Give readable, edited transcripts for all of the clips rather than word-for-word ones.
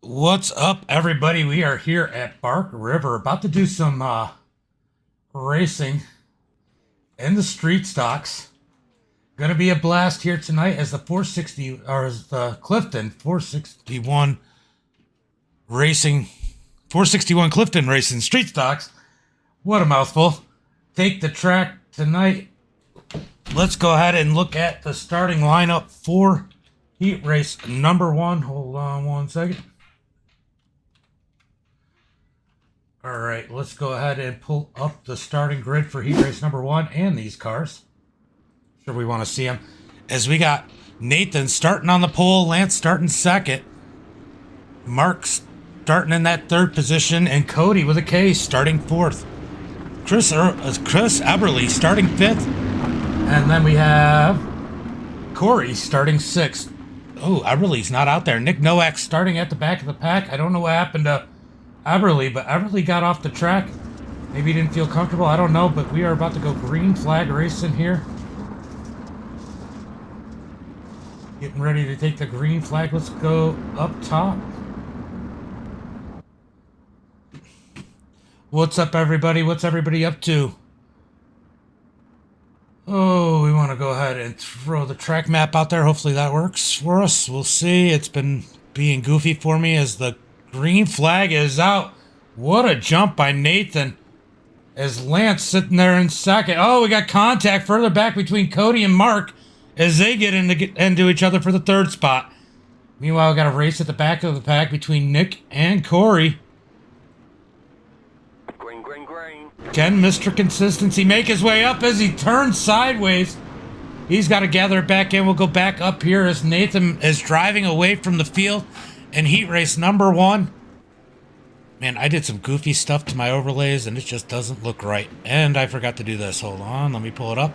What's up, everybody? We are here at Bark River, about to do some racing in the street stocks. Gonna be a blast here tonight as the 460 or as the Clifton 461 racing, 461 Clifton racing street stocks. What a mouthful! Take the track tonight. Let's go ahead and look at the starting lineup for heat race number one. Hold on one second. All right, let's go ahead and pull up the starting grid for heat race number one and these cars. Sure, we want to see them. As we got Nathan starting on the pole, Lance starting second, Mark starting in that third position, and Cody with a K starting fourth. Chris Eberly starting fifth, and then we have Corey starting sixth. Oh, Eberly's not out there. Nick Nowak starting at the back of the pack. I don't know what happened to Eberly, but Eberly got off the track. Maybe he didn't feel comfortable. I don't know, but we are about to go green flag racing here. Getting ready to take the green flag. Let's go up top. What's up, everybody? What's everybody up to? Oh, we want to go ahead and throw the track map out there. Hopefully that works for us. We'll see. It's been being goofy for me as the green flag is out. What a jump by Nathan. As Lance sitting there in second. Oh, we got contact further back between Cody and Mark as they get into each other for the third spot. Meanwhile, we got a race at the back of the pack between Nick and Corey. Green. Can Mr. Consistency make his way up as he turns sideways? He's got to gather it back in. We'll go back up here as Nathan is driving away from the field in heat race number one. Man, I did some goofy stuff to my overlays and it just doesn't look right. And I forgot to do this. Hold on, let me pull it up.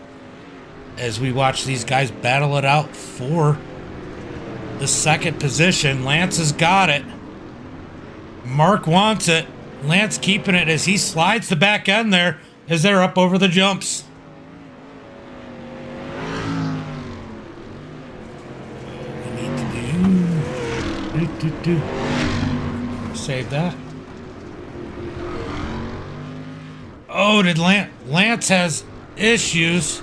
As we watch these guys battle it out for the second position. Lance has got it. Mark wants it. Lance keeping it as he slides the back end there as they're up over the jumps. Save that. Oh, did Lance has issues.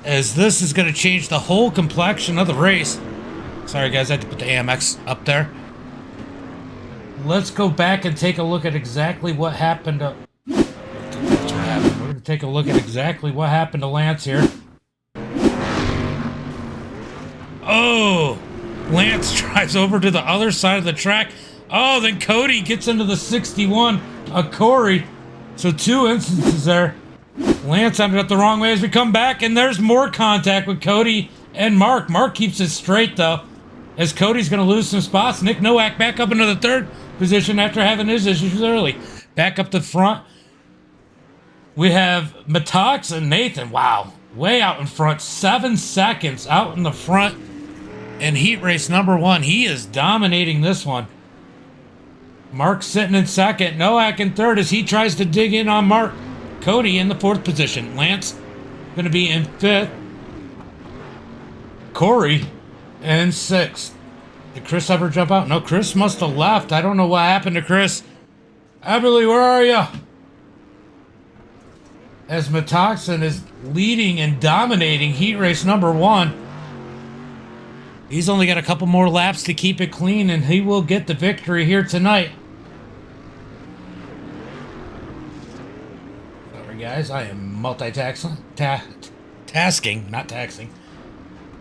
As this is going to change the whole complexion of the race. Sorry guys, I had to put the AMX up there. Let's go back and take a look at exactly what happened to... That's what happened. We're going to take a look at exactly what happened to Lance here. Oh! Lance drives over to the other side of the track. Oh, then Cody gets into the 61 of Corey. So two instances there. Lance ended up the wrong way as we come back, and there's more contact with Cody and Mark. Mark keeps it straight, though, as Cody's going to lose some spots. Nick Nowak back up into the third position after having his issues early. Back up the front, we have Matox and Nathan. Wow, way out in front. 7 seconds out in the front. In heat race number one, he is dominating this one. Mark sitting in second. Nowak in third as he tries to dig in on Mark. Cody in the fourth position. Lance going to be in fifth. Corey in sixth. Did Chris ever jump out? No, Chris must have left. I don't know what happened to Chris. Eberly, where are you? As Matoxin is leading and dominating heat race number one. He's only got a couple more laps to keep it clean, and he will get the victory here tonight. Sorry, guys. I am multitasking. Tasking, not taxing.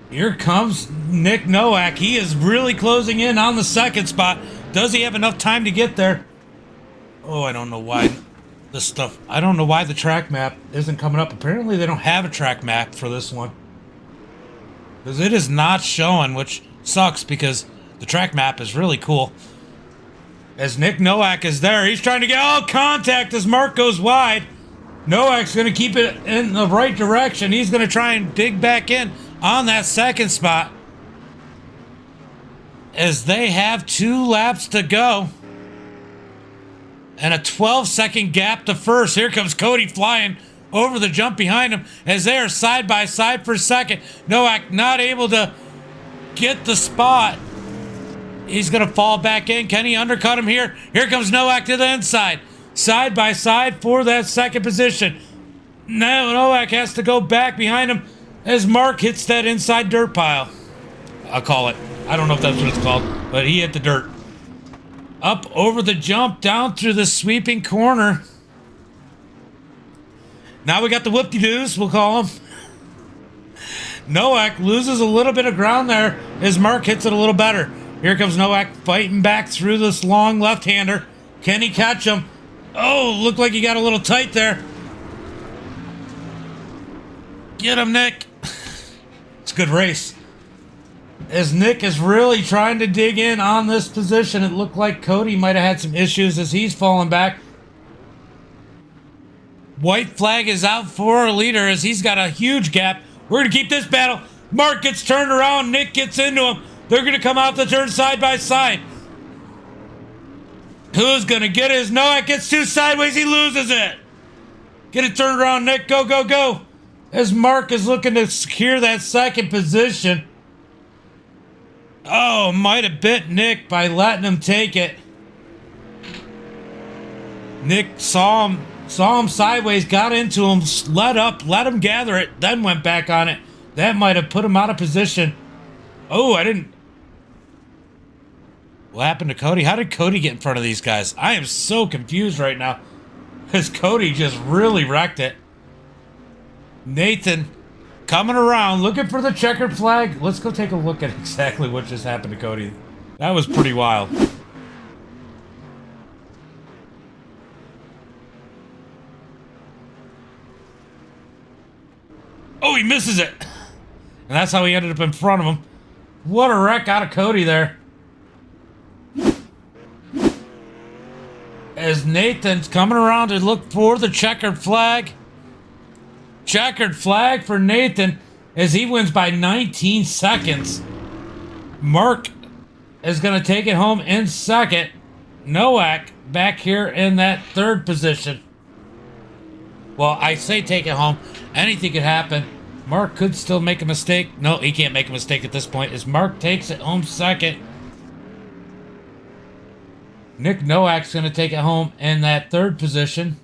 Here comes Nick Nowak. He is really closing in on the second spot. Does he have enough time to get there? Oh, I don't know why I don't know why the track map isn't coming up. Apparently, they don't have a track map for this one. Because it is not showing, which sucks because the track map is really cool. As Nick Nowak is there, he's trying to get all contact as Mark goes wide. Nowak's going to keep it in the right direction. He's going to try and dig back in on that second spot. As they have 2 laps to go. And a 12-second gap to first. Here comes Cody flying over the jump behind him as they are side by side for second. Nowak not able to get the spot He's going to fall back in. Can he undercut him here? Here comes Nowak to the inside. Side by side for that second position. Now Nowak has to go back behind him as Mark hits that inside dirt pile. I'll call it. I don't know if that's what it's called, but he hit the dirt. Up over the jump, down through the sweeping corner. Now we got the whoop-de-doos, we'll call them. Nowak loses a little bit of ground there as Mark hits it a little better. Here comes Nowak fighting back through this long left-hander. Can he catch him? Oh, looked like he got a little tight there. Get him, Nick. It's a good race. As Nick is really trying to dig in on this position, it looked like Cody might have had some issues as he's falling back. White flag is out for a leader as he's got a huge gap. We're going to keep this battle. Mark gets turned around. Nick gets into him. They're going to come out the turn side by side. Who's going to get his? Nowak gets too sideways. He loses it. Get it turned around, Nick. Go, go, go. As Mark is looking to secure that second position. Oh, might have bit Nick by letting him take it. Nick saw him sideways, got into him, let up, let him gather it, then went back on it. That might have put him out of position. Oh, I didn't. What happened to Cody? How did Cody get in front of these guys? I am so confused right now. Because Cody just really wrecked it. Nathan coming around, looking for the checkered flag. Let's go take a look at exactly what just happened to Cody. That was pretty wild. Oh, he misses it. And that's how he ended up in front of him. What a wreck out of Cody there. As Nathan's coming around to look for the checkered flag. Checkered flag for Nathan as he wins by 19 seconds. Mark is going to take it home in second. Nowak back here in that third position. Well, I say take it home. Anything could happen. Mark could still make a mistake. No, he can't make a mistake at this point as Mark takes it home second. Nick Nowak's going to take it home in that third position.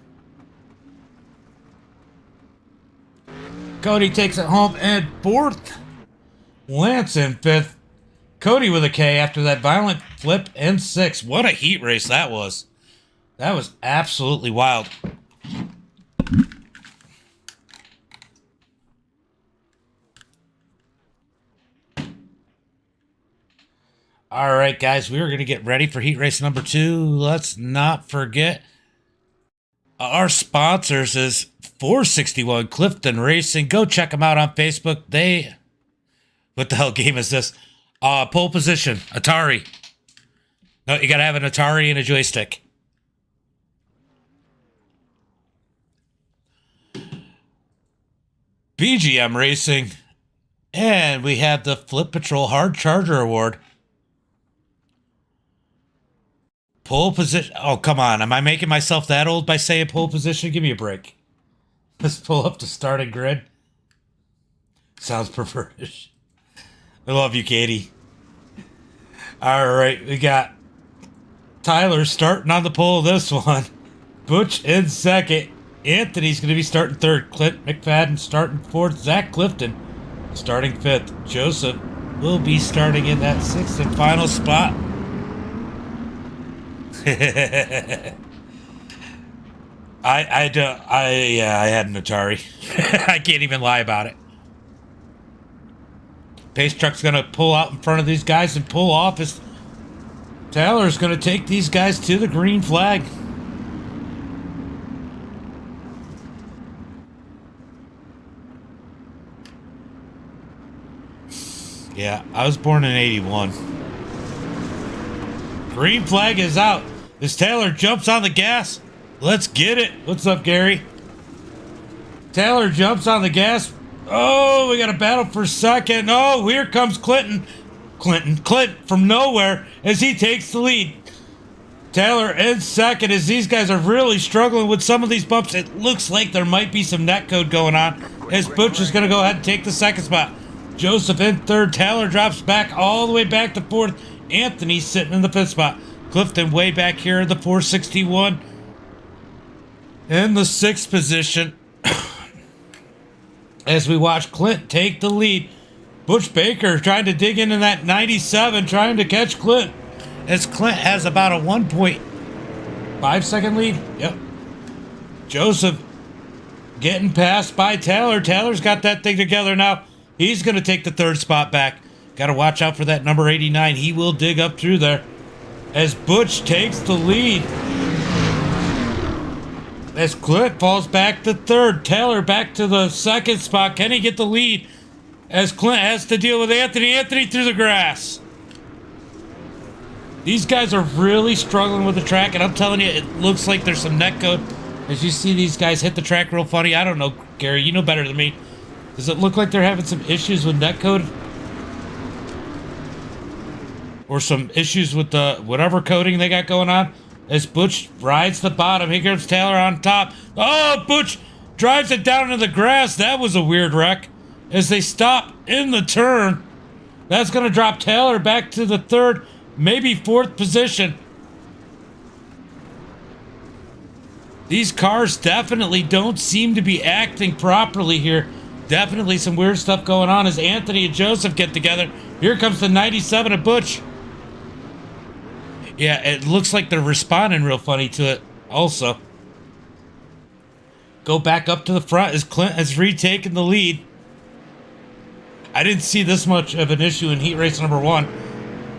Cody takes it home in fourth. Lance in fifth. Cody with a K after that violent flip in sixth. What a heat race that was. That was absolutely wild. All right, guys, we are going to get ready for heat race number 2. Let's not forget our sponsors is 461 Clifton Racing. Go check them out on Facebook. What the hell game is this? Pole position, Atari. No, you got to have an Atari and a joystick. VJM Racing. And we have the Flip Patrol Hard Charger Award. Pole position. Oh, come on. Am I making myself that old by saying pole position? Give me a break. Let's pull up the starting grid. Sounds pervertish. I love you, Katie. All right. We got Tyler starting on the pole of this one. Butch in second. Anthony's going to be starting third. Clint McFadden starting fourth. Zach Clifton starting fifth. Joseph will be starting in that sixth and final spot. I had an Atari. I can't even lie about it. Pace truck's gonna pull out in front of these guys and pull off as Taylor's gonna take these guys to the green flag. Yeah, I was born in 81. Green flag is out. As Taylor jumps on the gas. Let's get it. What's up, Gary? Taylor jumps on the gas. Oh, we got a battle for second. Oh, here comes Clint from nowhere as he takes the lead. Taylor in second as these guys are really struggling with some of these bumps. It looks like there might be some netcode going on as Butch is going to go ahead and take the second spot. Joseph in third. Taylor drops back all the way back to fourth. Anthony sitting in the fifth spot. Clifton way back here in the 461. In the sixth position. As we watch Clint take the lead. Butch Baker trying to dig into that 97, trying to catch Clint. As Clint has about a 1.5 second lead. Yep. Joseph getting passed by Taylor. Taylor's got that thing together now. He's going to take the third spot back. Got to watch out for that number 89. He will dig up through there. As Butch takes the lead. As Clint falls back to third. Taylor back to the second spot. Can he get the lead? As Clint has to deal with Anthony. Anthony through the grass. These guys are really struggling with the track. And I'm telling you, it looks like there's some net code. As you see these guys hit the track real funny. I don't know, Gary. You know better than me. Does it look like they're having some issues with net code? Or some issues with the whatever coding they got going on? As Butch rides the bottom. Here comes Taylor on top. Oh, Butch drives it down into the grass. That was a weird wreck. As they stop in the turn. That's going to drop Taylor back to the third, maybe fourth position. These cars definitely don't seem to be acting properly here. Definitely some weird stuff going on as Anthony and Joseph get together. Here comes the 97 of Butch. Yeah, it looks like they're responding real funny to it also. Go back up to the front as Clint has retaken the lead. I didn't see this much of an issue in heat race number 1.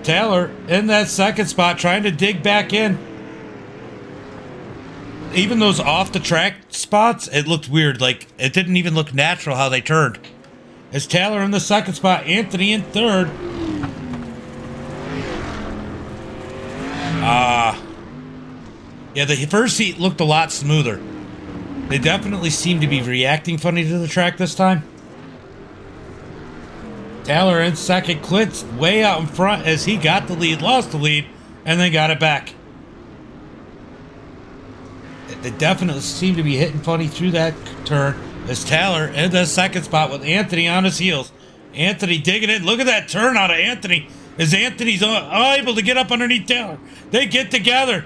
Taylor in that second spot trying to dig back in. Even those off the track spots, it looked weird. Like, it didn't even look natural how they turned. As Taylor in the second spot, Anthony in third. Yeah, the first heat looked a lot smoother. They definitely seem to be reacting funny to the track this time. Taylor in second, Clint's way out in front as he got the lead, lost the lead, and then got it back. They definitely seem to be hitting funny through that turn as Taylor in the second spot with Anthony on his heels. Anthony digging in. Look at that turn out of Anthony as Anthony's unable to get up underneath Taylor. They get together.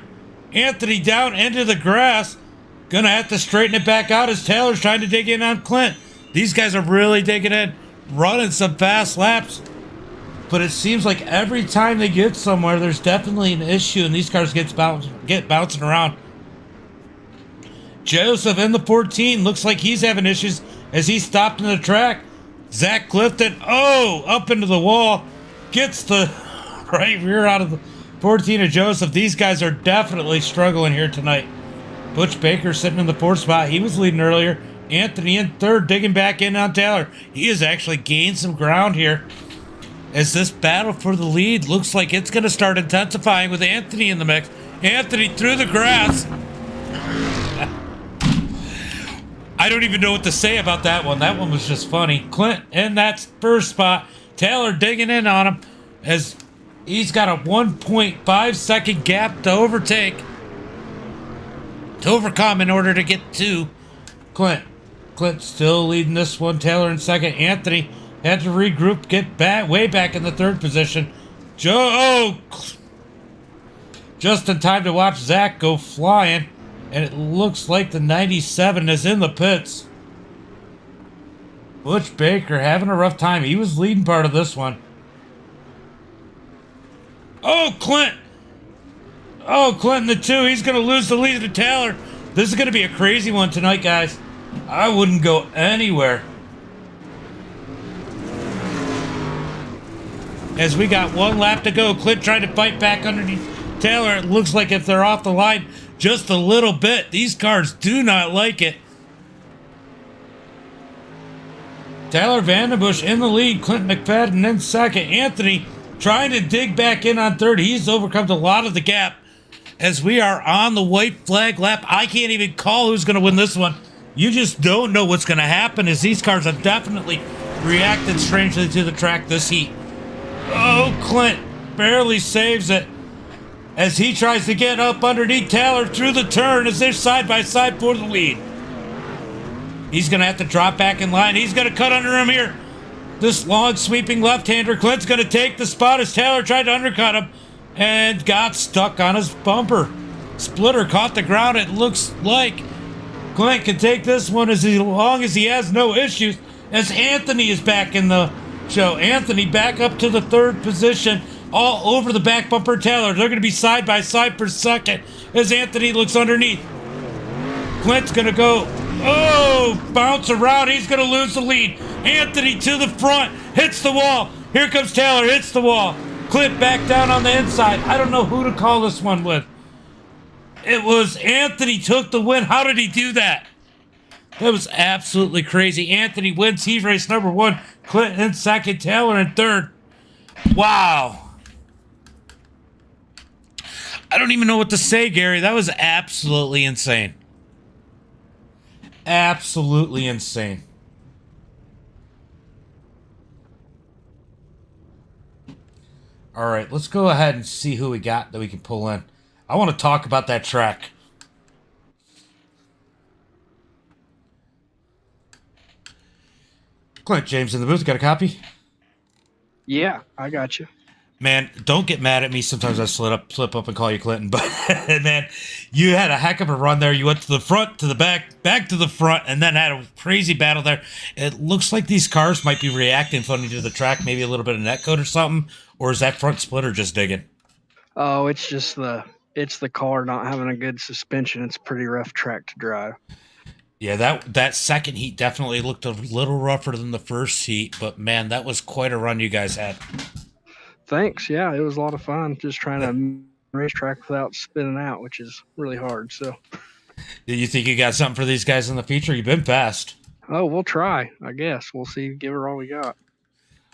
Anthony down into the grass. Gonna have to straighten it back out as Taylor's trying to dig in on Clint. These guys are really digging in, running some fast laps. But it seems like every time they get somewhere, there's definitely an issue and these cars get bouncing around. Joseph in the 14 looks like he's having issues as he stopped in the track. Zach Clifton, up into the wall. Gets the right rear out of the 14 of Joseph. These guys are definitely struggling here tonight. Butch Baker sitting in the fourth spot. He was leading earlier. Anthony in third, digging back in on Taylor. He has actually gained some ground here. As this battle for the lead looks like it's going to start intensifying with Anthony in the mix. Anthony through the grass. I don't even know what to say about that one. That one was just funny. Clint in that first spot. Taylor digging in on him as he's got a 1.5 second gap to overcome in order to get to Clint. Clint still leading this one. Taylor in second. Anthony had to regroup, get back, way back in the third position. Just in time to watch Zach go flying. And it looks like the 97 is in the pits. Butch Baker having a rough time. He was leading part of this one. Clint in the 2. He's going to lose the lead to Taylor. This is going to be a crazy one tonight, guys. I wouldn't go anywhere. As we got one lap to go, Clint trying to fight back underneath Taylor. It looks like if they're off the line just a little bit, these cars do not like it. Tyler Vandenbush in the lead. Clint McFadden in second. Anthony trying to dig back in on third. He's overcome a lot of the gap as we are on the white flag lap. I can't even call who's going to win this one. You just don't know what's going to happen as these cars have definitely reacted strangely to the track this heat. Clint barely saves it as he tries to get up underneath Taylor through the turn as they're side by side for the lead. He's going to have to drop back in line. He's going to cut under him here. this long sweeping left-hander. Clint's going to take the spot as Taylor tried to undercut him and got stuck on his bumper. Splitter caught the ground. It looks like Clint can take this one as long as he has no issues, as Anthony is back in the show. Anthony back up to the third position, all over the back bumper Taylor. They're going to be side by side for second as Anthony looks underneath. Clint's going to go, bounce around. He's going to lose the lead. Anthony to the front, hits the wall. Here comes Taylor, hits the wall. Clint back down on the inside. I don't know who to call this one with. It was Anthony took the win. How did he do that? That was absolutely crazy. Anthony wins heat race number 1. Clint in second, Taylor in third. Wow. I don't even know what to say, Gary. That was absolutely insane. Absolutely insane. All right, let's go ahead and see who we got that we can pull in. I want to talk about that track. Clint James in the booth. Got a copy? Yeah, I got you. Man, don't get mad at me. Sometimes I slip up and call you Clinton. But, man, you had a heck of a run there. You went to the front, to the back to the front, and then had a crazy battle there. It looks like these cars might be reacting funny to the track, maybe a little bit of netcode or something. Or is that front splitter just digging? Oh, it's just the car not having a good suspension. It's a pretty rough track to drive. Yeah, that second heat definitely looked a little rougher than the first heat, but man, that was quite a run you guys had. Thanks. Yeah, it was a lot of fun just trying to racetrack without spinning out, which is really hard. So, do you think you got something for these guys in the future? You've been fast. Oh, we'll try. I guess we'll see. Give her all we got.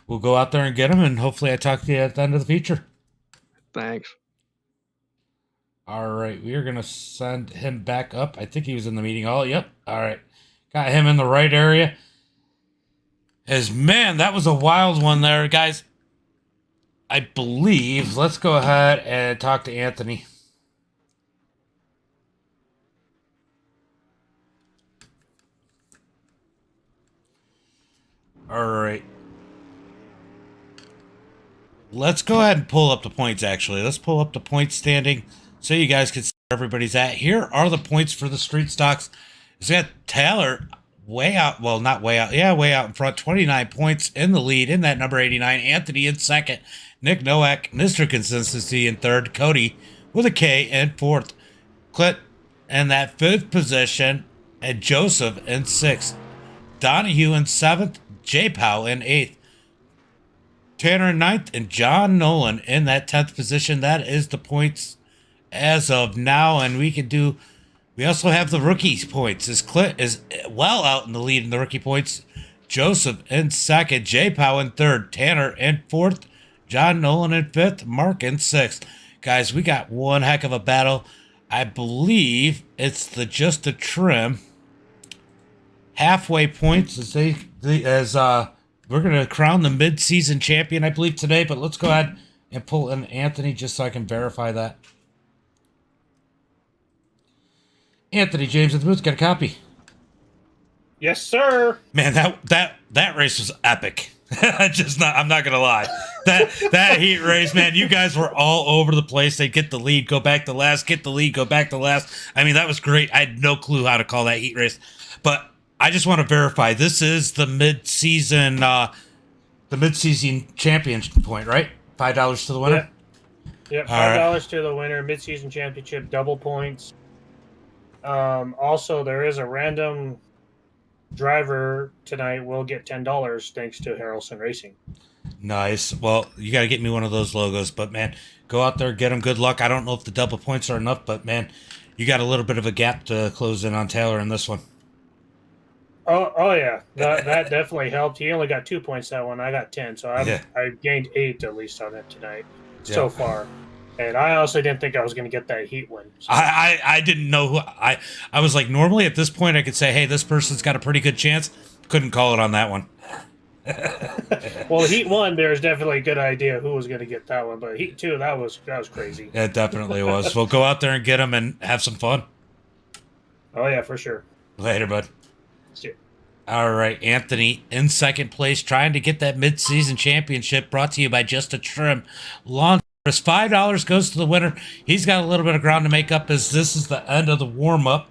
We'll go out there and get them, and hopefully I talk to you at the end of the feature. Thanks. All right, we are going to send him back up. I think he was in the meeting hall. Yep. All right. Got him in the right area. Man, that was a wild one there, guys. I believe. Let's go ahead and talk to Anthony. All right. Let's go ahead and pull up the points, actually. Let's pull up the point standing so you guys can see where everybody's at. Here are the points for the street stocks. It's got Taylor way out. Well, not way out. Yeah, way out in front. 29 points in the lead in that number 89. Anthony in second. Nick Nowak, Mr. Consistency in third. Cody with a K in fourth. Clint in that fifth position. And Joseph in sixth. Donahue in seventh. J. Powell in eighth. Tanner in ninth, and John Nolan in that 10th position. That is the points as of now, and we also have the rookies points, as Clint is well out in the lead in the rookie points. Joseph in second, J. Powell in third, Tanner in fourth, John Nolan in fifth, Mark in sixth. Guys, we got one heck of a battle. I believe it's the Just a Trim halfway points we're going to crown the mid-season champion, I believe, today, but let's go ahead and pull in Anthony just so I can verify that. Anthony James in the booth, got a copy? Yes, sir. Man, that race was epic. I'm not going to lie. That heat race, man, you guys were all over the place. They get the lead, go back to last, get the lead, go back to last. I mean, that was great. I had no clue how to call that heat race, but I just want to verify this is the mid-season champion point, right? $5 to the winner. Yep, $5 to the winner. Mid-season championship, double points. Also, there is a random driver tonight will get $10 thanks to Harrelson Racing. Nice. Well, you got to get me one of those logos, but man, go out there, get them. Good luck. I don't know if the double points are enough, but man, you got a little bit of a gap to close in on Taylor in this one. Oh yeah, that definitely helped. He only got 2 points that one. I got 10, so I gained 8 at least on it tonight so far. And I also didn't think I was going to get that heat win. So. I didn't know who I was like. Normally at this point I could say, hey, this person's got a pretty good chance. Couldn't call it on that one. Well, heat 1, there's definitely a good idea who was going to get that one, but heat 2, that was crazy. It definitely was. Well, go out there and get them and have some fun. Oh yeah, for sure. Later, bud. See you. All right, Anthony in second place, trying to get that mid-season championship, brought to you by Just a Trim. Long $5 goes to the winner. He's got a little bit of ground to make up as this is the end of the warm-up.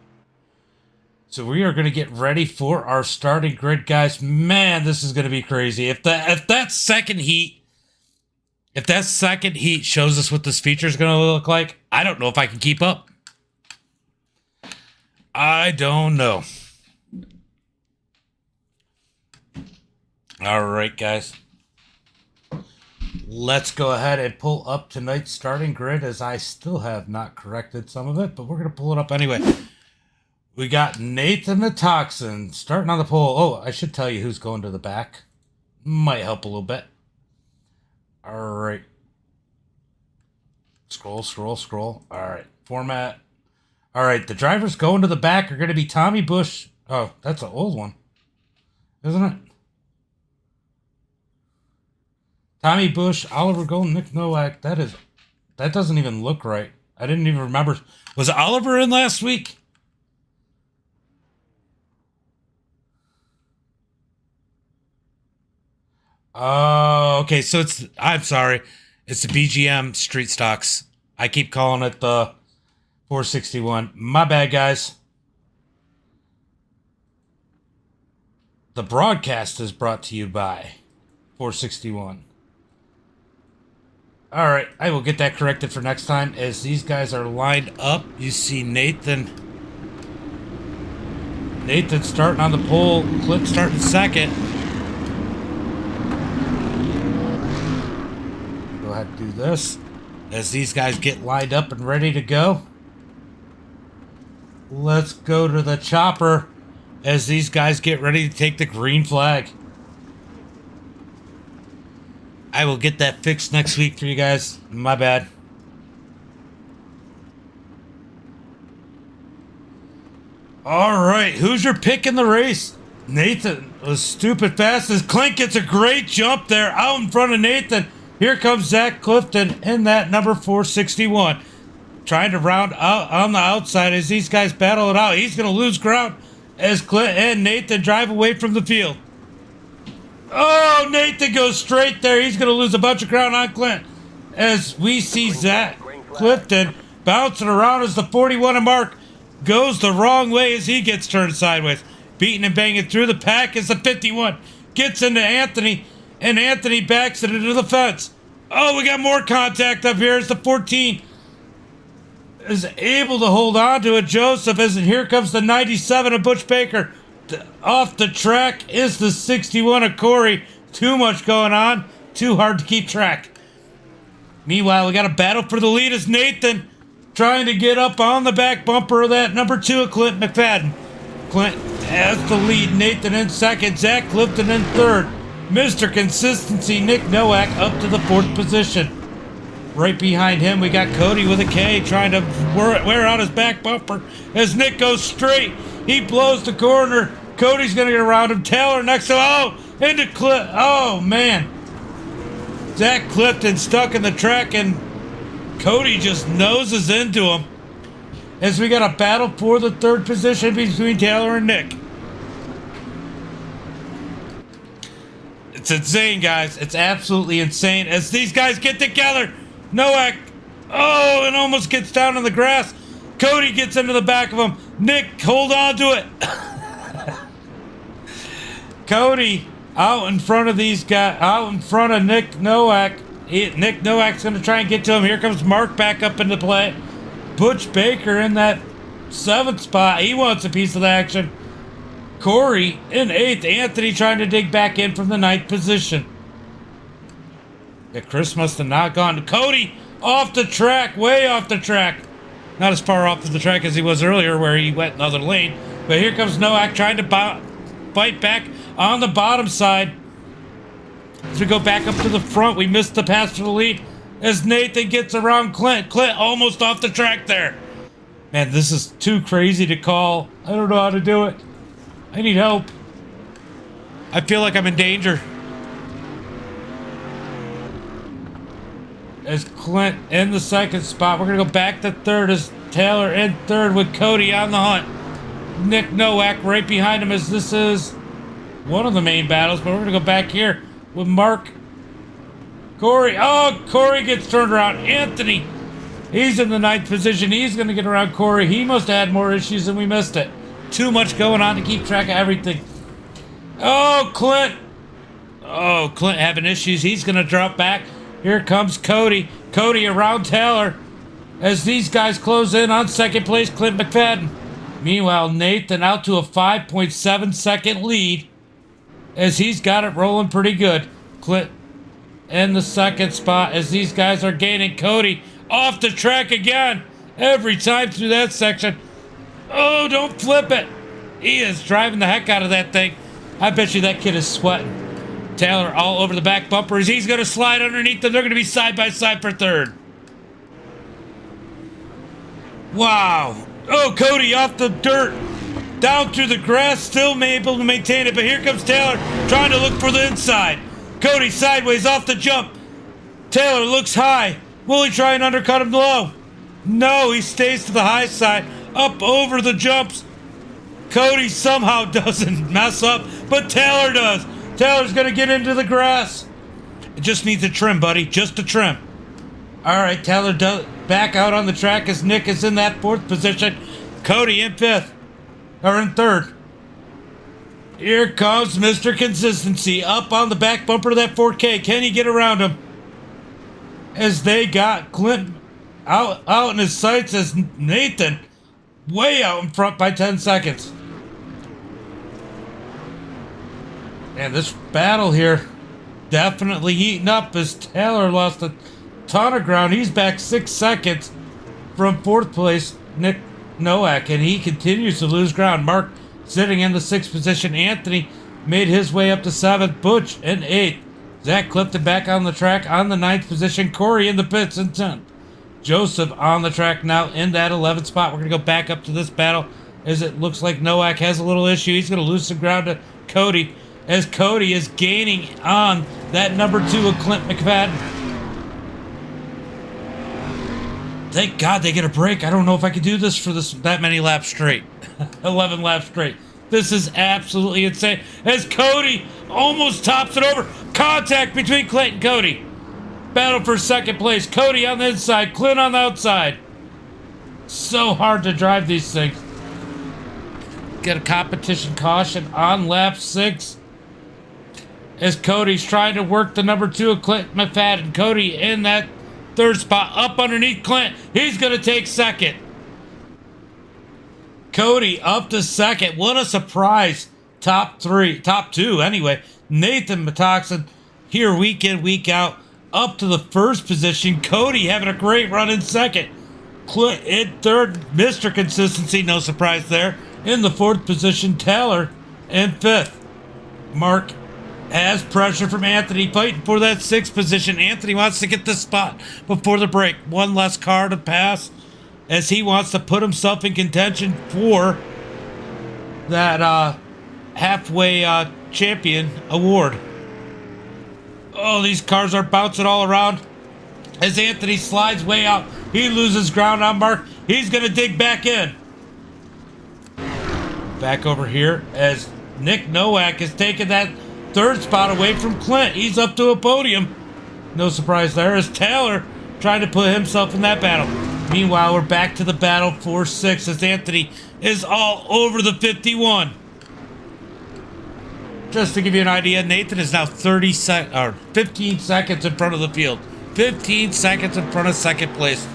So we are going to get ready for our starting grid, guys. Man, this is going to be crazy. If that second heat shows us what this feature is going to look like, I don't know if I can keep up. I don't know. All right, guys. Let's go ahead and pull up tonight's starting grid, as I still have not corrected some of it, but we're going to pull it up anyway. We got Nathan the Toxin starting on the pole. Oh, I should tell you who's going to the back. Might help a little bit. All right. Scroll. All right. Format. All right. The drivers going to the back are going to be Tommy Bush. Oh, that's an old one, isn't it? Tommy Bush, Oliver Golden, Nick Nowak. That doesn't even look right. I didn't even remember. Was Oliver in last week? Oh, okay. So I'm sorry. It's the BGM Street Stocks. I keep calling it the 461. My bad, guys. The broadcast is brought to you by 461. All right, I will get that corrected for next time. As these guys are lined up, you see Nathan starting on the pole, Clint starting second. Go ahead and do this. As these guys get lined up and ready to go, let's go to the chopper as these guys get ready to take the green flag. I will get that fixed next week for you guys. My bad. All right, who's your pick in the race? Nathan was stupid fast as Clint gets a great jump there out in front of Nathan. Here comes Zach Clifton in that number 461. Trying to round out on the outside as these guys battle it out. He's going to lose ground as Clint and Nathan drive away from the field. Oh, Nathan goes straight there. He's going to lose a bunch of ground on Clint. As we see Zach Clifton bouncing around as the 41 mark goes the wrong way as he gets turned sideways. Beating and banging through the pack as the 51 gets into Anthony, and Anthony backs it into the fence. Oh, we got more contact up here as the 14 is able to hold on to it. Joseph, as here comes the 97 of Butch Baker. Off the track is the 61 of Corey. Too much going on. Too hard to keep track. Meanwhile, we got a battle for the lead as Nathan trying to get up on the back bumper of that number 2 of Clint McFadden. Clint has the lead. Nathan in second. Zach Clifton in third. Mr. Consistency, Nick Nowak, up to the 4th position. Right behind him, we got Cody with a K trying to wear out his back bumper as Nick goes straight. He blows the corner. Cody's going to get around him. Taylor next to him. Oh, into Clip. Oh, man. Zach Clifton stuck in the track, and Cody just noses into him. As we got a battle for the 3rd position between Taylor and Nick. It's insane, guys. It's absolutely insane. As these guys get together, Nowak, oh, and almost gets down on the grass. Cody gets into the back of him. Nick, hold on to it. Cody out in front of these guys, out in front of Nick Nowak. Nick Nowak's going to try and get to him. Here comes Mark back up into play. Butch Baker in that 7th spot. He wants a piece of the action. Corey in 8th. Anthony trying to dig back in from the 9th position. Yeah, Chris must have not gone. Cody off the track, way off the track. Not as far off the track as he was earlier where he went another lane. But here comes Nowak trying to fight back on the bottom side. As we go back up to the front, we missed the pass for the lead. As Nathan gets around Clint. Clint almost off the track there. Man, this is too crazy to call. I don't know how to do it. I need help. I feel like I'm in danger. As Clint in the 2nd spot. We're going to go back to 3rd as Taylor in 3rd with Cody on the hunt. Nick Nowak right behind him as this is one of the main battles, but we're going to go back here with Mark. Corey. Oh, Corey gets turned around. Anthony. He's in the 9th position. He's going to get around Corey. He must have had more issues and we missed it. Too much going on to keep track of everything. Oh, Clint. Oh, Clint having issues. He's going to drop back. Here comes Cody. Cody around Taylor as these guys close in on 2nd place, Clint McFadden. Meanwhile, Nathan out to a 5.7 second lead as he's got it rolling pretty good. Clint in the 2nd spot as these guys are gaining. Cody off the track again every time through that section. Oh, don't flip it. He is driving the heck out of that thing. I bet you that kid is sweating. Taylor all over the back bumper as he's going to slide underneath them. They're going to be side by side for 3rd. Wow. Oh, Cody off the dirt. Down through the grass, still able to maintain it. But here comes Taylor trying to look for the inside. Cody sideways off the jump. Taylor looks high. Will he try and undercut him low? No, he stays to the high side. Up over the jumps. Cody somehow doesn't mess up, but Taylor does. Taylor's going to get into the grass. It just needs a trim, buddy. Just a trim. All right, Taylor back out on the track as Nick is in that 4th position. Cody in 5th. Or in 3rd. Here comes Mr. Consistency up on the back bumper of that 4K. Can he get around him? As they got Clint out in his sights as Nathan way out in front by 10 seconds. And this battle here definitely heating up as Taylor lost a ton of ground. He's back 6 seconds from 4th place, Nick Nowak, and he continues to lose ground. Mark sitting in the 6th position. Anthony made his way up to 7th. Butch in 8th. Zach Clifton back on the track on the 9th position. Corey in the pits in 10th. Joseph on the track now in that 11th spot. We're going to go back up to this battle as it looks like Nowak has a little issue. He's going to lose some ground to Cody as Cody is gaining on that number 2 of Clint McFadden. Thank God they get a break. I don't know if I could do this for that many laps straight. 11 laps straight. This is absolutely insane. As Cody almost tops it over. Contact between Clint and Cody. Battle for 2nd place. Cody on the inside. Clint on the outside. So hard to drive these things. Get a competition caution on lap 6. As Cody's trying to work the number 2 of Clint McFadden. Cody in that 3rd spot, up underneath Clint. He's going to take 2nd. Cody up to 2nd. What a surprise. Top 2 anyway. Nathan Metoxen here week in, week out. Up to the 1st position. Cody having a great run in 2nd. Clint in 3rd. Mr. Consistency, no surprise there. In the 4th position, Taylor in 5th. Mark has pressure from Anthony fighting for that 6th position. Anthony wants to get this spot before the break. One less car to pass as he wants to put himself in contention for that halfway champion award. Oh, these cars are bouncing all around as Anthony slides way out. He loses ground on Mark. He's going to dig back in. Back over here as Nick Nowak is taking that 3rd spot away from Clint. He's up to a podium. No surprise there as Taylor trying to put himself in that battle. Meanwhile, we're back to the battle for 6 as Anthony is all over the 51. Just to give you an idea, Nathan is now 15 seconds in front of the field. 15 seconds in front of 2nd place.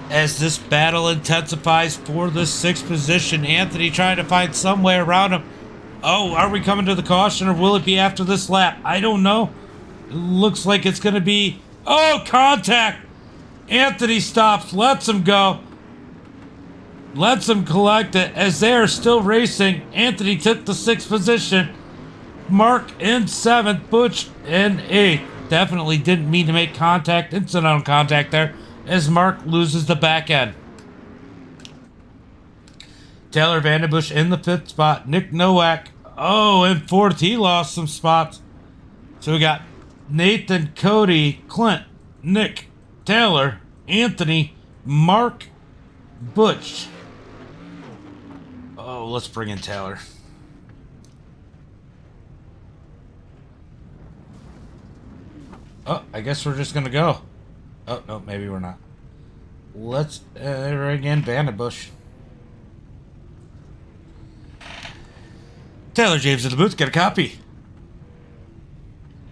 As this battle intensifies for the 6th position, Anthony trying to find some way around him. Oh, are we coming to the caution or will it be after this lap? I don't know. It looks like it's going to be... Oh, contact! Anthony stops, lets him go. Lets him collect it as they are still racing. Anthony took the 6th position. Mark in 7th, Butch in 8th. Definitely didn't mean to make contact. Incidental contact there as Mark loses the back end. Taylor Vandenbush in the 5th spot. Nick Nowak, in 4th. He lost some spots. So we got Nathan, Cody, Clint, Nick, Taylor, Anthony, Mark, Butch. let's bring in Taylor. Oh, I guess we're just gonna go. Oh, no, maybe we're not. Let's, again, Bandit Bush. Taylor James in the booth, get a copy.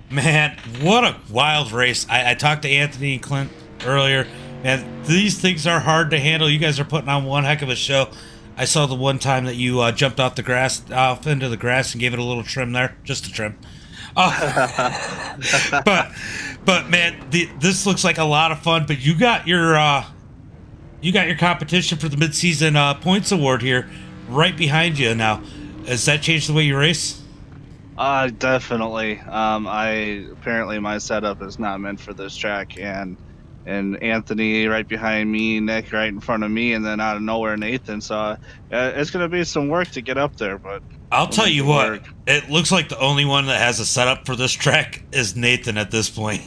Man, what a wild race. I talked to Anthony and Clint earlier, and these things are hard to handle. You guys are putting on one heck of a show. I saw the one time that you jumped off into the grass and gave it a little trim there, just a trim. But man, this looks like a lot of fun. But you got your competition for the mid-season points award here right behind you now. Has that changed the way you race? Definitely. Apparently my setup is not meant for this track, and Anthony right behind me, Nick right in front of me, and then out of nowhere Nathan. So it's gonna be some work to get up there, but I'll tell you what, it looks like the only one that has a setup for this track is Nathan at this point.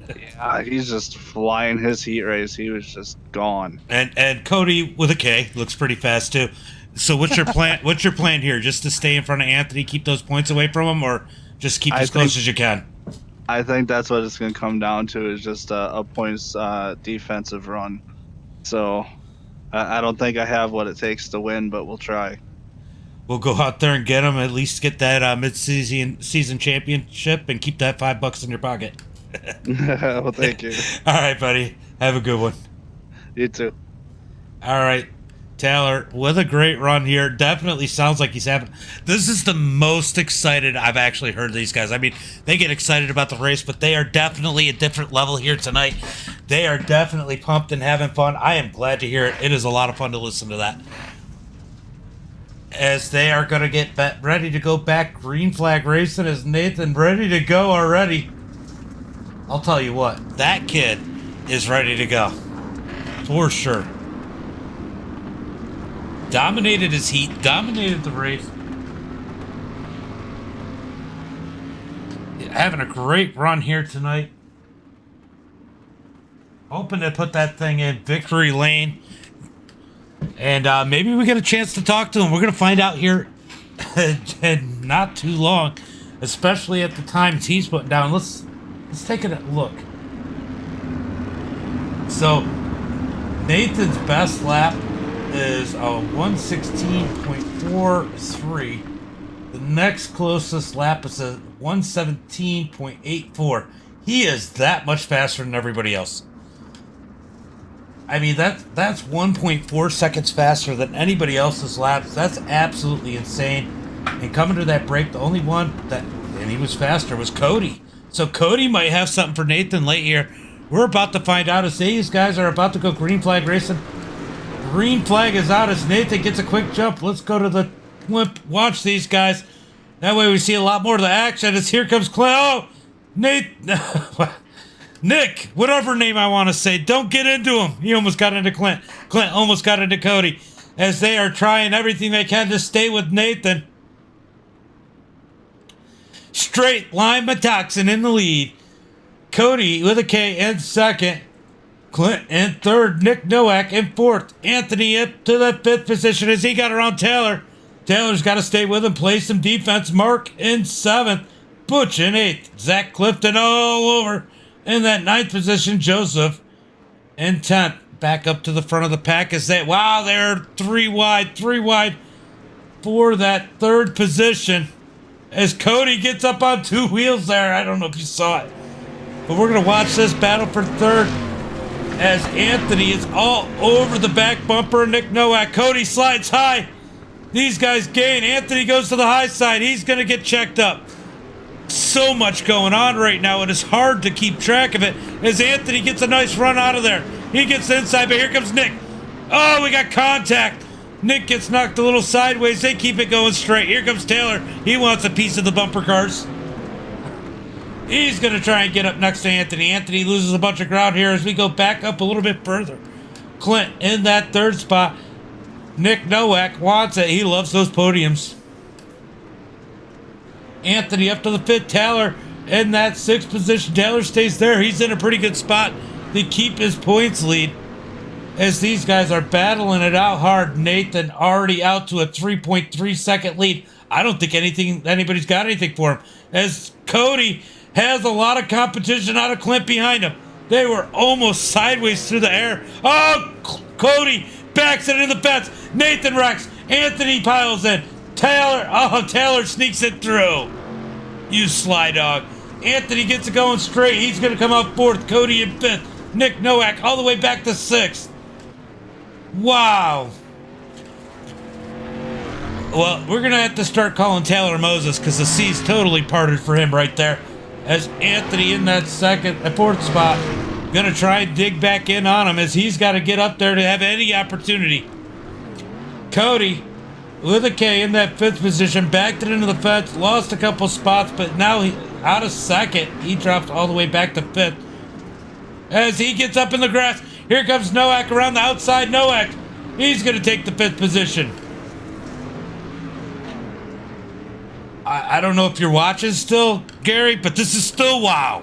Yeah, he's just flying his heat race. He was just gone. And Cody with a K looks pretty fast too. So what's your plan? What's your plan here? Just to stay in front of Anthony, keep those points away from him, or just keep as close as you can? I think that's what it's going to come down to, is just a points defensive run. So I don't think I have what it takes to win, but we'll try. We'll go out there and get him. At least get that mid-season championship and keep that $5 in your pocket. Well, thank you. All right, buddy. Have a good one. You too. All right. Taylor, with a great run here. Definitely sounds like he's having... This is the most excited I've actually heard these guys. I mean, they get excited about the race, but they are definitely a different level here tonight. They are definitely pumped and having fun. I am glad to hear it. It is a lot of fun to listen to that. As they are going to get ready to go back green flag racing, is Nathan ready to go already? I'll tell you what, that kid is ready to go. For sure. Dominated his heat, dominated the race. Having a great run here tonight. Hoping to put that thing in victory lane. And maybe we get a chance to talk to him. We're going to find out here in not too long. Especially at the times he's putting down. Let's take a look. So, Nathan's best lap is a 116.43. The next closest lap is a 117.84. He is that much faster than everybody else. I mean, that's 1.4 seconds faster than anybody else's laps. That's absolutely insane. And coming to that break, the only one and he was faster, was Cody. So Cody might have something for Nathan late here. We're about to find out as these guys are about to go green flag racing. Green flag is out as Nathan gets a quick jump. Let's go to the blimp. Watch these guys. That way we see a lot more of the action as here comes Clint. Oh, Nick, whatever name I want to say. Don't get into him. He almost got into Clint. Clint almost got into Cody as they are trying everything they can to stay with Nathan. Straight line Metoxin in the lead. Cody with a K in second. Clint in third. Nick Nowak in fourth. Anthony up to the fifth position as he got around Taylor. Taylor's got to stay with him, play some defense. Mark in seventh. Butch in eighth. Zach Clifton all over in that ninth position. Joseph in 10th. Back up to the front of the pack as they're three wide for that third position. As Cody gets up on two wheels there. I don't know if you saw it. But we're going to watch this battle for third as Anthony is all over the back bumper of Nick Nowak. Cody slides high. These guys gain. Anthony goes to the high side. He's going to get checked up. So much going on right now. It is hard to keep track of it as Anthony gets a nice run out of there. He gets inside, but here comes Nick. Oh, we got contact. Nick gets knocked a little sideways. They keep it going straight. Here comes Taylor. He wants a piece of the bumper cars. He's going to try and get up next to Anthony. Anthony loses a bunch of ground here as we go back up a little bit further. Clint in that third spot. Nick Nowak wants it. He loves those podiums. Anthony up to the fifth. Taylor in that sixth position. Taylor stays there. He's in a pretty good spot to keep his points lead. as these guys are battling it out hard. Nathan already out to a 3.3 second lead. I don't think anybody's got anything for him, as Cody has a lot of competition out of Clint behind him. They were almost sideways through the air. Oh, Cody backs it in the fence. Nathan wrecks. Anthony piles in. Taylor sneaks it through. You sly dog. Anthony gets it going straight. He's going to come out fourth. Cody in fifth. Nick Nowak all the way back to sixth. Wow. Well, we're going to have to start calling Taylor Moses because the sea's totally parted for him right there. As Anthony in that fourth spot, going to try and dig back in on him as he's got to get up there to have any opportunity. Cody with a K in that fifth position, backed it into the fence, lost a couple spots, but now he out of second. He drops all the way back to fifth. As he gets up in the grass, here comes Nowak around the outside. Nowak, he's going to take the fifth position. I don't know if you're watching still, Gary, but this is still wow.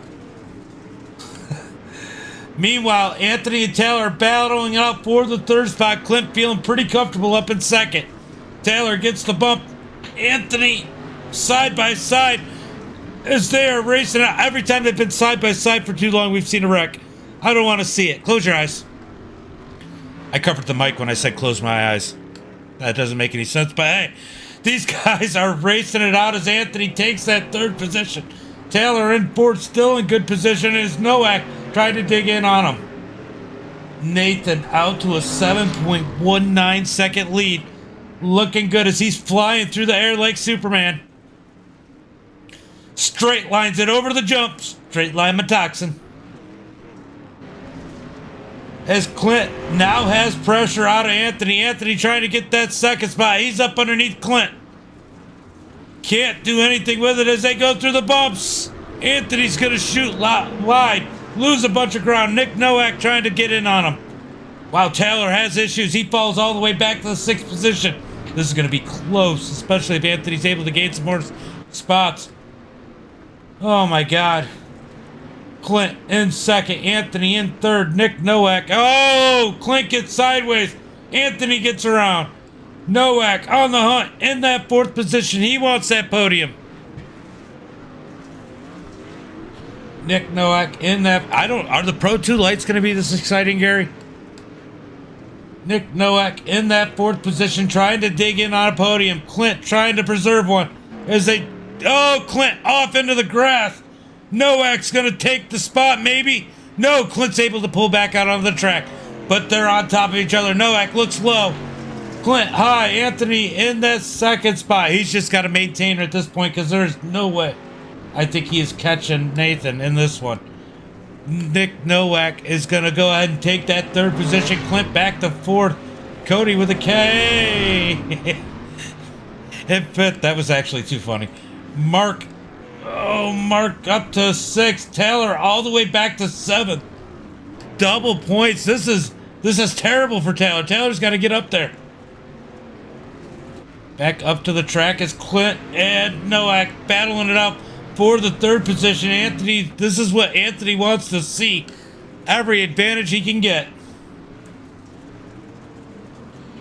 Meanwhile, Anthony and Taylor are battling out for the third spot. Clint feeling pretty comfortable up in second. Taylor gets the bump. Anthony side by side as they are racing out. Every time they've been side by side for too long, we've seen a wreck. I don't want to see it. Close your eyes. I covered the mic when I said close my eyes. That doesn't make any sense, but hey, these guys are racing it out as Anthony takes that third position. Taylor in fourth, still in good position, as Nowak trying to dig in on him. Nathan out to a 7.19 second lead. Looking good as he's flying through the air like Superman. Straight lines it over the jump. Straight line Metoxin. As Clint now has pressure out of Anthony. Anthony trying to get that second spot. He's up underneath Clint. Can't do anything with it as they go through the bumps. Anthony's going to shoot wide. Lose a bunch of ground. Nick Nowak trying to get in on him. Wow, Taylor has issues. He falls all the way back to the sixth position. This is going to be close, especially if Anthony's able to gain some more spots. Oh, my God. Clint in second. Anthony in third. Nick Nowak. Oh, Clint gets sideways. Anthony gets around. Nowak on the hunt in that fourth position. He wants that podium. Nick Nowak in that. Are the Pro 2 lights going to be this exciting, Gary? Nick Nowak in that fourth position, trying to dig in on a podium. Clint trying to preserve one as they. Oh, Clint off into the grass. Nowak's going to take the spot, maybe. No, Clint's able to pull back out onto the track, but they're on top of each other. Nowak looks low. Clint high. Anthony in that second spot. He's just got to maintain at this point because there's no way. I think he is catching Nathan in this one. Nick Nowak is going to go ahead and take that third position. Clint back to fourth. Cody with a K. And fifth. That was actually too funny. Mark up to sixth. Taylor all the way back to seventh. Double points. This is terrible for Taylor. Taylor's got to get up there. Back up to the track is Clint and Nowak battling it out for the third position. Anthony, this is what Anthony wants to see. Every advantage he can get.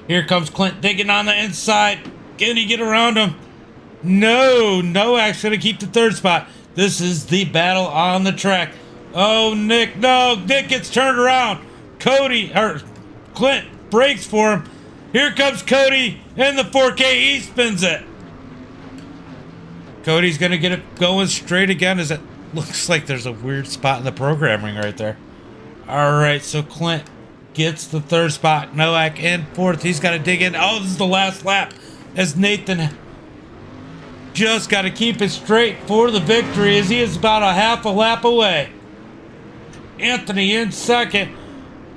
Here comes Clint digging on the inside. Can he get around him? No, Nowak's going to keep the third spot. This is the battle on the track. Oh, Nick, no, Nick gets turned around. Clint breaks for him. Here comes Cody in the 4K. He spins it. Cody's going to get it going straight again as it looks like there's a weird spot in the programming right there. All right, so Clint gets the third spot. Nowak in fourth. He's got to dig in. Oh, this is the last lap as Nathan just got to keep it straight for the victory as he is about a half a lap away. Anthony in second.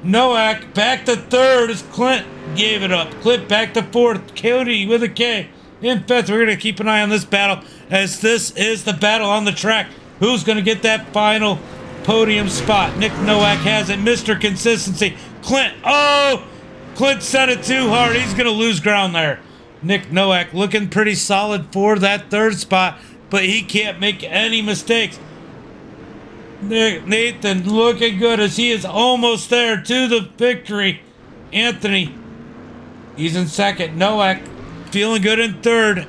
Nowak back to third as Clint gave it up. Clint back to fourth. Cody with a K in fifth. We're going to keep an eye on this battle as this is the battle on the track. Who's going to get that final podium spot? Nick Nowak has it. Mr. Consistency. Clint. Oh! Clint set it too hard. He's going to lose ground there. Nick Nowak looking pretty solid for that third spot, but he can't make any mistakes. Nathan looking good as he is almost there to the victory. Anthony, he's in second. Nowak feeling good in third.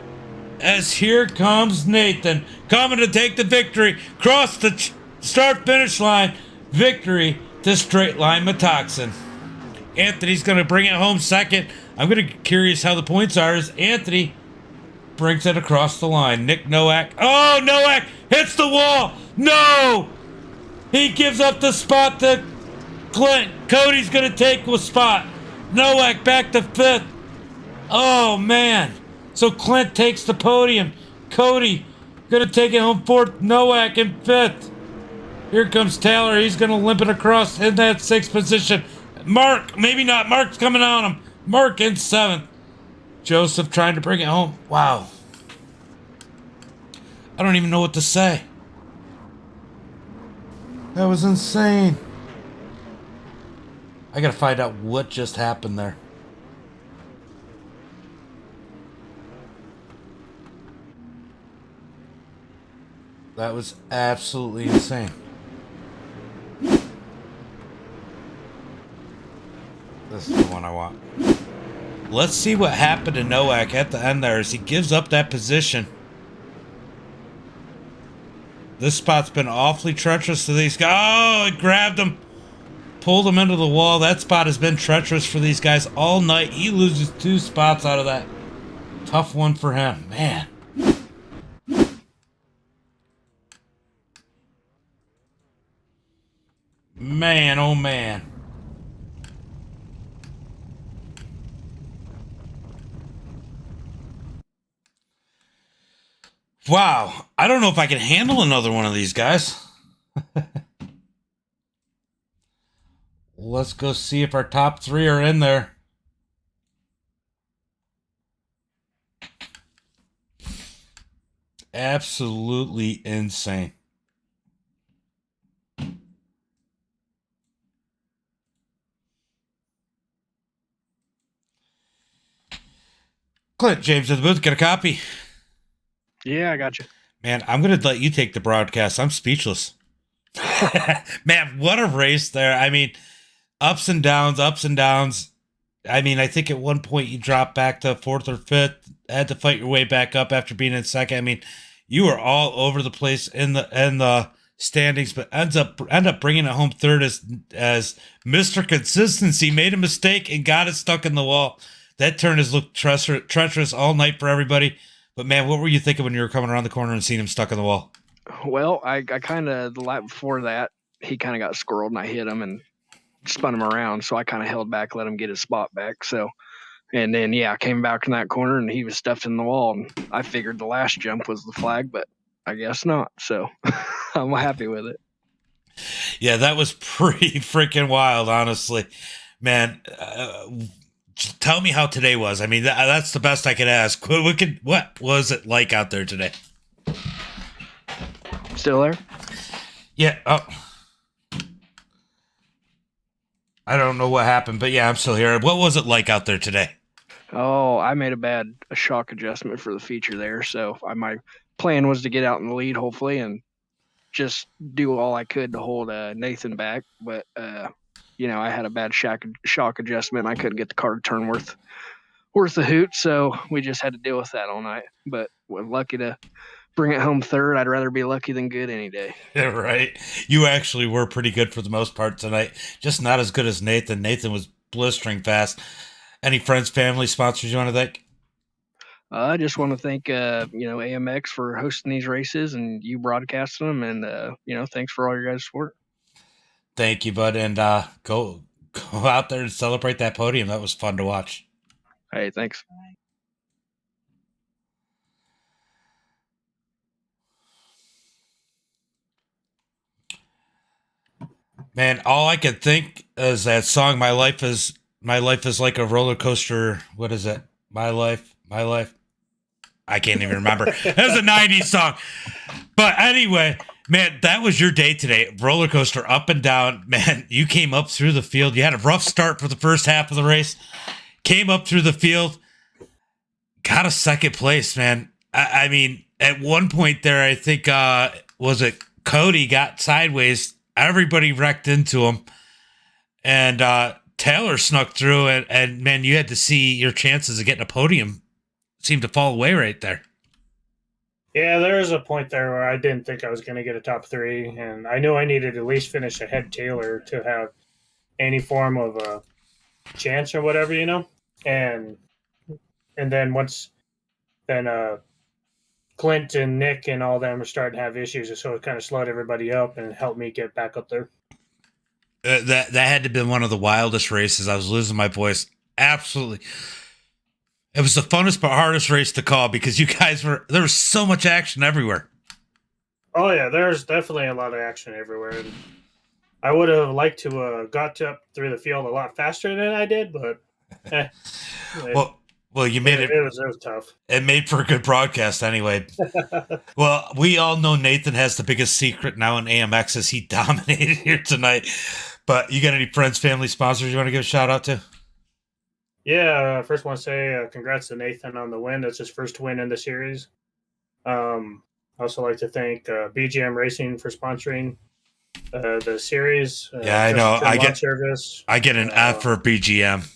As here comes Nathan, coming to take the victory. Cross the start-finish line. Victory to Straight Line Metoxin. Anthony's going to bring it home second. I'm going to be curious how the points are as Anthony brings it across the line. Nick Nowak. Oh, Nowak hits the wall. No! He gives up the spot to Clint. Cody's going to take the spot. Nowak back to fifth. Oh, man. So Clint takes the podium. Cody going to take it home fourth. Nowak in fifth. Here comes Taylor. He's going to limp it across in that sixth position. Mark, maybe not. Mark's coming on him. Mark in seventh. Joseph trying to bring it home. Wow. I don't even know what to say. That was insane. I gotta find out what just happened there. That was absolutely insane. This is the one I want. Let's see what happened to Nowak at the end there as he gives up that position. This spot's been awfully treacherous to these guys. Oh, it grabbed him. Pulled him into the wall. That spot has been treacherous for these guys all night. He loses 2 spots out of that. Tough one for him. Man. Man, oh man. Wow, I don't know if I can handle another one of these guys. Let's go see if our top 3 are in there. Absolutely insane. Clint, James in the booth, get a copy. Yeah, I got you. Man, I'm going to let you take the broadcast. I'm speechless. Man, what a race there. I mean, ups and downs, ups and downs. I mean, I think at one point you dropped back to 4th or 5th, had to fight your way back up after being in second. I mean, you were all over the place in the standings, but end up bringing it home third as Mr. Consistency made a mistake and got it stuck in the wall. That turn has looked treacherous all night for everybody. But, man, what were you thinking when you were coming around the corner and seeing him stuck in the wall? Well, I kind of, the lap before that, he kind of got squirreled and I hit him and spun him around. So I kind of held back, let him get his spot back. So, and then, yeah, I came back in that corner and he was stuffed in the wall. And I figured the last jump was the flag, but I guess not. So I'm happy with it. Yeah, that was pretty freaking wild, honestly. Man, tell me how today was. I mean, that's the best I could ask. What was it like out there today? Still there? Yeah. Oh. I don't know what happened, but yeah, I'm still here. What was it like out there today? Oh, I made a shock adjustment for the feature there. So my plan was to get out in the lead, hopefully, and just do all I could to hold Nathan back. But, I had a bad shock adjustment. And I couldn't get the car to turn worth a hoot. So we just had to deal with that all night. But we're lucky to bring it home third. I'd rather be lucky than good any day. Yeah, right. You actually were pretty good for the most part tonight. Just not as good as Nathan. Nathan was blistering fast. Any friends, family, sponsors you want to thank? I just want to thank, AMX for hosting these races and you broadcasting them. And, thanks for all your guys' support. Thank you, bud. And go out there and celebrate that podium. That was fun to watch. Hey, thanks. Man, all I could think is that song, My Life is like a roller coaster. What is it? My life. I can't even remember. It was a 90s song. But anyway, man, that was your day today. Roller coaster up and down. Man, you came up through the field. You had a rough start for the first half of the race. Came up through the field. Got a second place, man. I mean, at one point there, I think, was it Cody got sideways. Everybody wrecked into him. And Taylor snuck through, and man, you had to see your chances of getting a podium seem to fall away right there. Yeah, there was a point there where I didn't think I was going to get a top 3, and I knew I needed to at least finish ahead Taylor to have any form of a chance or whatever, And then Clint and Nick and all them were starting to have issues, so it kind of slowed everybody up and helped me get back up there. That had to have been one of the wildest races. I was losing my voice. Absolutely. It was the funnest but hardest race to call because you guys there was so much action everywhere. Oh yeah, there's definitely a lot of action everywhere. And I would have liked to got up through the field a lot faster than I did, but well, you made it. It was tough. It made for a good broadcast anyway. Well, we all know Nathan has the biggest secret now in AMX as he dominated here tonight. But you got any friends, family, sponsors you want to give a shout out to? Yeah, first want to say congrats to Nathan on the win. That's his first win in the series. I also like to thank BGM Racing for sponsoring the series. Yeah, I know. I get an F for BGM.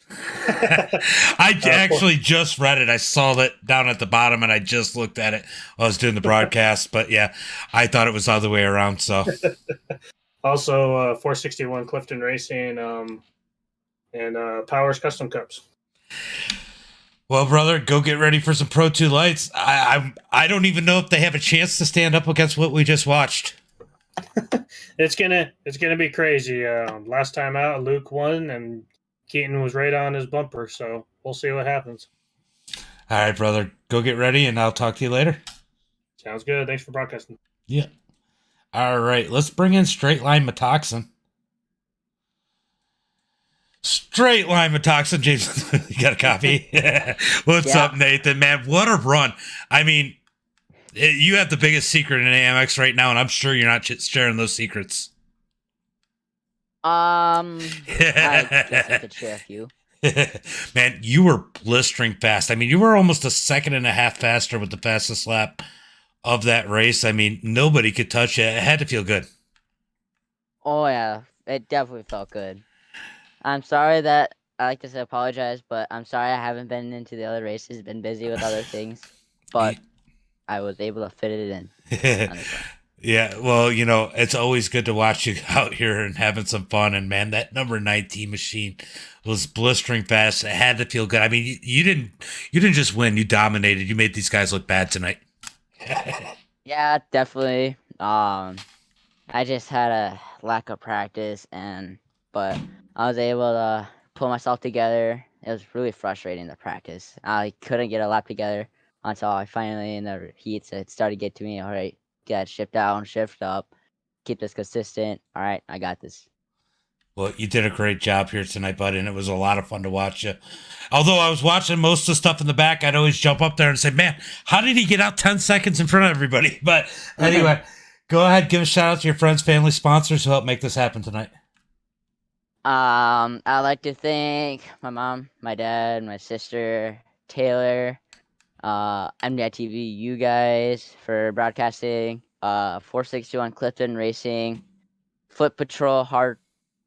I actually just read it. I saw that down at the bottom, and I just looked at it while I was doing the broadcast. But yeah, I thought it was the other way around. So also 461 Clifton Racing and Powers Custom Cups. Well, brother, go get ready for some Pro 2 lights. I don't even know if they have a chance to stand up against what we just watched. It's gonna be crazy. Last time out, Luke won, and Keaton was right on his bumper. So we'll see what happens. All right, brother, go get ready, and I'll talk to you later. Sounds good. Thanks for broadcasting. Yeah. All right, let's bring in Straight Line Metoxin. Straight Line Metoxin, James. You got a copy? What's up, Nathan? Man, what a run! I mean, you have the biggest secret in AMX right now, and I'm sure you're not sharing those secrets. I guess I could share a few. Man, you were blistering fast. I mean, you were almost a second and a half faster with the fastest lap of that race. I mean, nobody could touch it. It had to feel good. Oh, yeah. It definitely felt good. I'm sorry that I like to say apologize, but I'm sorry I haven't been into the other races, been busy with other things, but I was able to fit it in. Yeah, well, it's always good to watch you out here and having some fun. And man, that number 19 machine was blistering fast. It had to feel good. I mean, you didn't just win; you dominated. You made these guys look bad tonight. Yeah, definitely. I just had a lack of practice, but I was able to pull myself together. It was really frustrating to practice. I couldn't get a lap together until I finally in the heats it started to get to me. All right. Get shift down, shift up, keep this consistent. All right, I got this. Well, you did a great job here tonight, bud, and it was a lot of fun to watch you. Although I was watching most of the stuff in the back, I'd always jump up there and say, man, how did he get out 10 seconds in front of everybody? But anyway, go ahead, give a shout out to your friends, family, sponsors who helped make this happen tonight. I'd like to thank my mom, my dad, my sister, Taylor, MDiTV, you guys for broadcasting, 461 Clifton Racing, Foot Patrol, Hard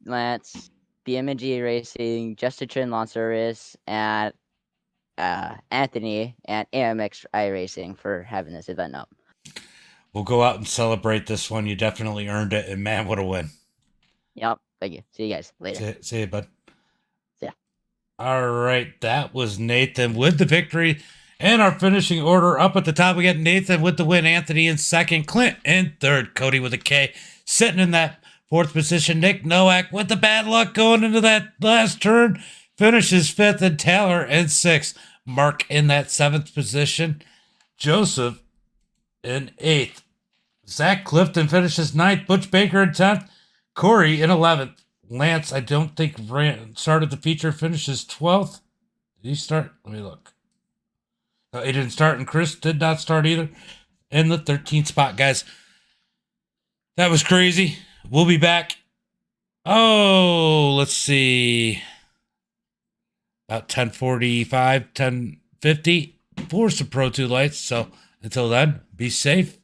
Lance, BMG Racing, Just a Trin Lawn Service, and Anthony and AMX Racing for having this event up. We'll go out and celebrate this one. You definitely earned it, and man, what a win. Yep, thank you. See you guys later. See you, bud. Yeah. All right, that was Nathan with the victory. And our finishing order up at the top, we got Nathan with the win, Anthony in second, Clint in third, Cody with a K sitting in that fourth position, Nick Nowak with the bad luck going into that last turn, finishes fifth, and Taylor in sixth, Mark in that seventh position, Joseph in eighth, Zach Clifton finishes ninth, Butch Baker in 10th, Corey in 11th, Lance, I don't think started the feature, finishes 12th. Did he start? Let me look. No, he didn't start, and Chris did not start either in the 13th spot, guys. That was crazy. We'll be back. Oh, let's see. About 10:45, 10:50 for some Pro 2 lights. So until then, be safe.